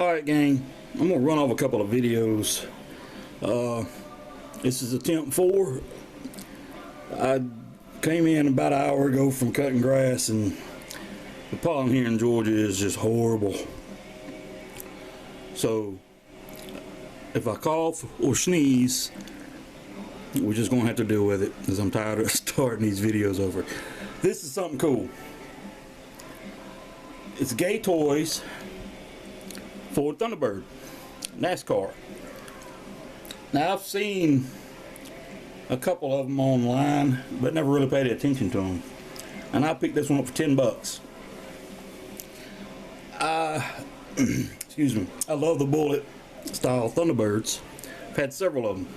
Alright gang, I'm going to run off a couple of videos. This is attempt 4. I came in about an hour ago from cutting grass, and the pollen here in Georgia is just horrible. So if I cough or sneeze, we're just going to have to deal with it, because I'm tired of starting these videos over. This is something cool. It's gay toys for Thunderbird, Nascar. Now I've seen a couple of them online, but never really paid attention to them. And I picked this one up for 10 bucks. Excuse me. I love the bullet style Thunderbirds. I've had several of them.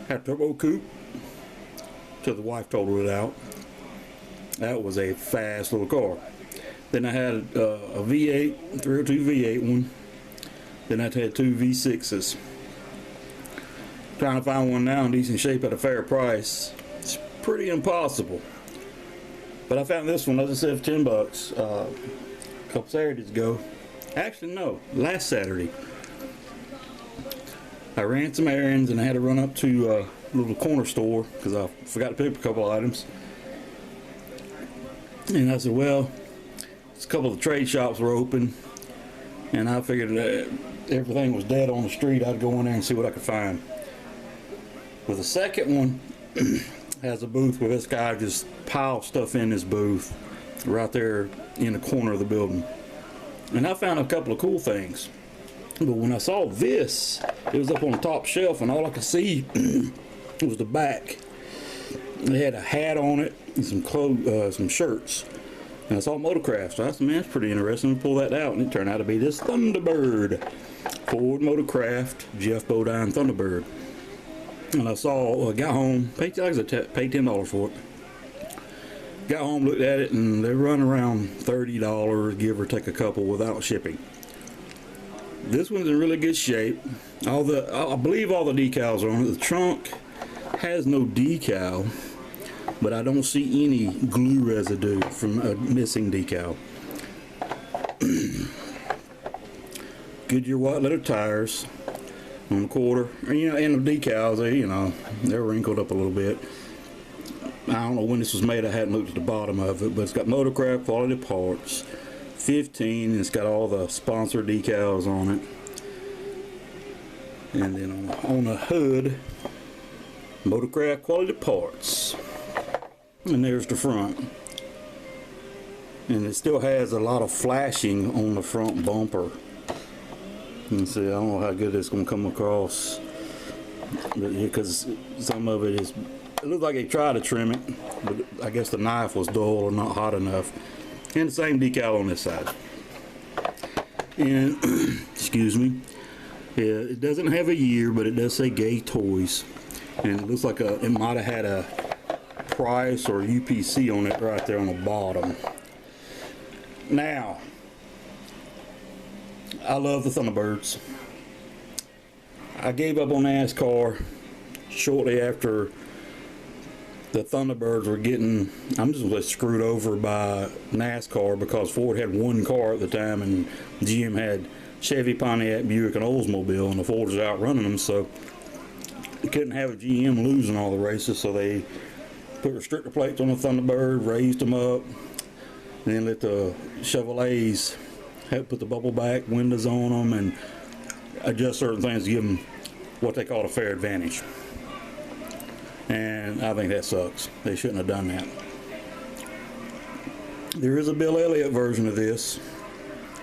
Had a turbo coupe till the wife totaled it out. That was a fast little car. Then I had a V8, 302 V8 one. Then I had 2 V6s. Trying to find one now in decent shape at a fair price, it's pretty impossible. But I found this one, as I said, for 10 bucks a couple Saturdays ago. Actually, no, last Saturday. I ran some errands and I had to run up to a little corner store because I forgot to pick up a couple items. And I said, well, a couple of the trade shops were open, and I figured that everything was dead on the street. I'd go in there and see what I could find. Well, the second one has a booth where this guy just piles stuff in his booth right there in the corner of the building. And I found a couple of cool things. But when I saw this, it was up on the top shelf, and all I could see was the back. They had a hat on it and some clothes, some shirts. And I saw Motorcraft, so I said, man, that's pretty interesting. Pull that out, and it turned out to be this Thunderbird. Ford Motorcraft, Jeff Bodine Thunderbird. And I saw, got home, paid $10 for it. Got home, looked at it, and they're running around $30, give or take a couple, without shipping. This one's in really good shape. I believe all the decals are on it. The trunk has no decal, but I don't see any glue residue from a missing decal. Goodyear white leather tires on the quarter, and the decals, they're wrinkled up a little bit. I don't know when this was made. I hadn't looked at the bottom of it, but it's got Motorcraft quality parts, 15, and it's got all the sponsor decals on it. And then on the hood, Motorcraft quality parts. And there's the front. And it still has a lot of flashing on the front bumper. You can see, I don't know how good it's going to come across, because some of it is, it looks like they tried to trim it, but I guess the knife was dull or not hot enough. And the same decal on this side. And excuse me, yeah, it doesn't have a year, but it does say gay toys, and it looks like it might have had a price or UPC on it right there on the bottom. Now, I love the Thunderbirds. I gave up on NASCAR shortly after the Thunderbirds were getting, I'm just gonna say, screwed over by NASCAR, because Ford had one car at the time and GM had Chevy, Pontiac, Buick, and Oldsmobile, and the Ford was outrunning them, so they couldn't have a GM losing all the races, so they put restrictor plates on the Thunderbird, raised them up, and then let the Chevrolets put the bubble back windows on them and adjust certain things to give them what they call a fair advantage. And I think that sucks. They shouldn't have done that. There is a Bill Elliott version of this.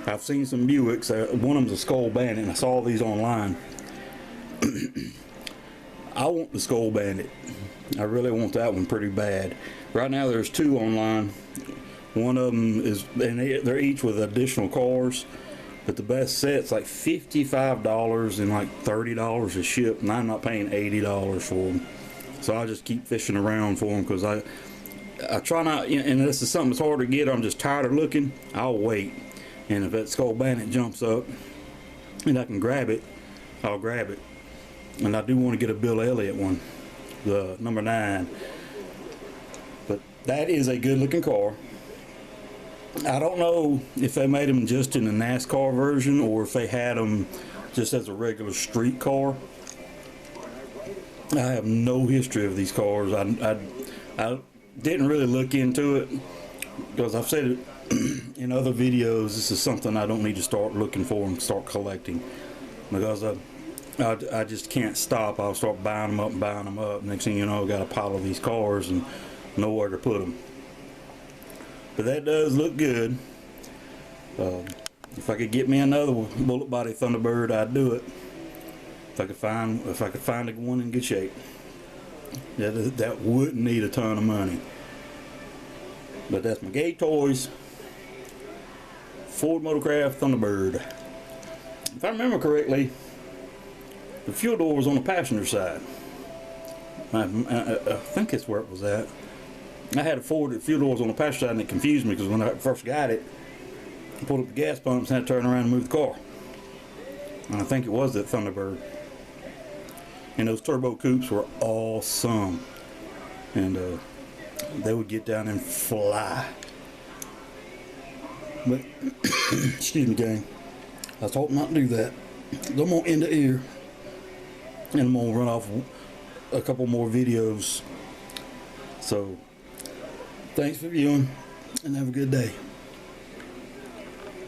I've seen some Buicks. One of them's a Skull Bandit, and I saw these online. I want the Skull Bandit. I really want that one pretty bad. Right now there's 2 online. One of them is, and they're each with additional cars, but the best set's like $55 and like $30 to ship, and I'm not paying $80 for them. So I just keep fishing around for them, because I try not, and this is something that's hard to get, I'm just tired of looking, I'll wait. And if that Skull Bandit jumps up and I can grab it, I'll grab it. And I do want to get a Bill Elliott one, the number 9. But that is a good looking car. I don't know if they made them just in the NASCAR version or if they had them just as a regular street car. I have no history of these cars. I didn't really look into it because I've said it in other videos. This is something I don't need to start looking for and start collecting, because I just can't stop. I'll start buying them up and buying them up. Next thing you know, I've got a pile of these cars and nowhere to put them. But that does look good. If I could get me another bullet body Thunderbird, I'd do it. If I could find a one in good shape. That wouldn't need a ton of money. But that's my Gay Toys Ford Motorcraft Thunderbird. If I remember correctly, the fuel door was on the passenger side. I think that's where it was at. I had a Ford that fuel door was on the passenger side, and it confused me because when I first got it, I pulled up the gas pumps and had to turn around and move the car. And I think it was that Thunderbird. And those turbo coupes were awesome. And they would get down and fly. But, excuse me, gang. I was hoping not to do that. I'm going to end it here. And I'm going to run off a couple more videos. So, thanks for viewing, and have a good day.